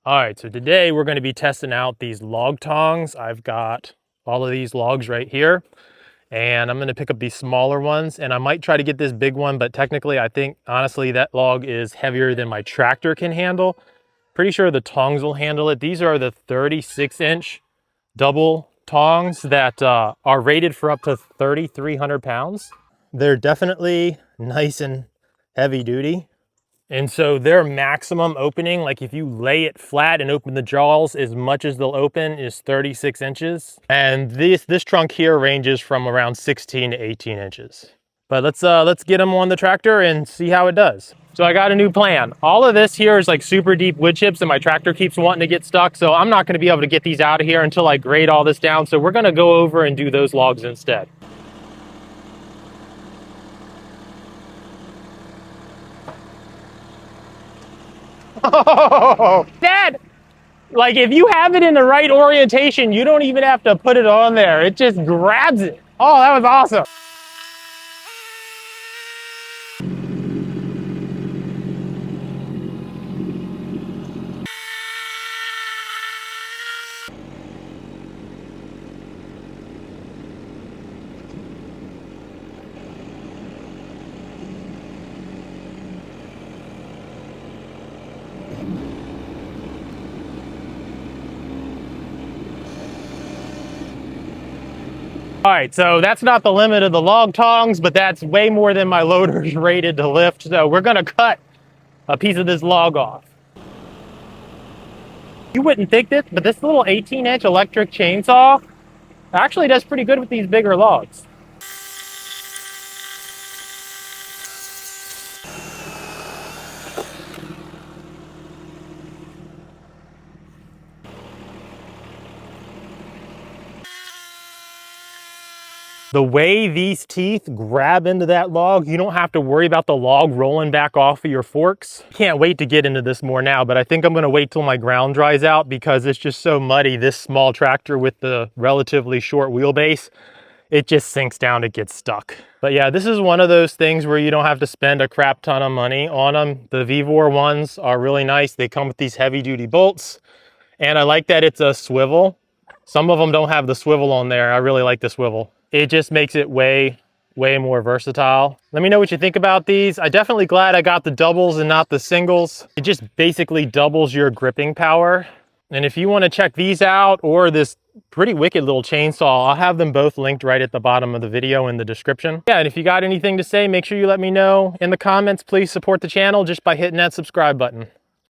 All right, so today we're going to be testing out these log tongs. I've got all of these logs right here, and I'm going to pick up these smaller ones, and I might try to get this big one, but technically I think honestly that log is heavier than my tractor can handle. Pretty sure the tongs will handle it. These are the 36-inch double tongs that are rated for up to 3,300 pounds. They're definitely nice and heavy duty. And so their maximum opening, like if you lay it flat and open the jaws, as much as they'll open is 36 inches. And this trunk here ranges from around 16 to 18 inches. But let's get them on the tractor and see how it does. So I got a new plan. All of this here is like super deep wood chips and my tractor keeps wanting to get stuck. So I'm not gonna be able to get these out of here until I grade all this down. So we're gonna go over and do those logs instead. Oh, Dad, like if you have it in the right orientation, you don't even have to put it on there. It just grabs it. Oh, that was awesome. All right, so that's not the limit of the log tongs, but that's way more than my loader's rated to lift. So we're gonna cut a piece of this log off. You wouldn't think this, but this little 18-inch electric chainsaw actually does pretty good with these bigger logs. The way these teeth grab into that log, you don't have to worry about the log rolling back off of your forks. Can't wait to get into this more now, but I think I'm gonna wait till my ground dries out because it's just so muddy. This small tractor with the relatively short wheelbase, it just sinks down, it gets stuck. But yeah, this is one of those things where you don't have to spend a crap ton of money on them. The VEVOR ones are really nice. They come with these heavy duty bolts, and I like that it's a swivel. Some of them don't have the swivel on there. I really like the swivel. It just makes it way more versatile. Let me know what you think about these. I'm definitely glad I got the doubles and not the singles. It just basically doubles your gripping power. And if you want to check these out or this pretty wicked little chainsaw, I'll have them both linked right at the bottom of the video in the description. Yeah, and if you got anything to say, make sure you let me know in the comments. Please support the channel just by hitting that subscribe button.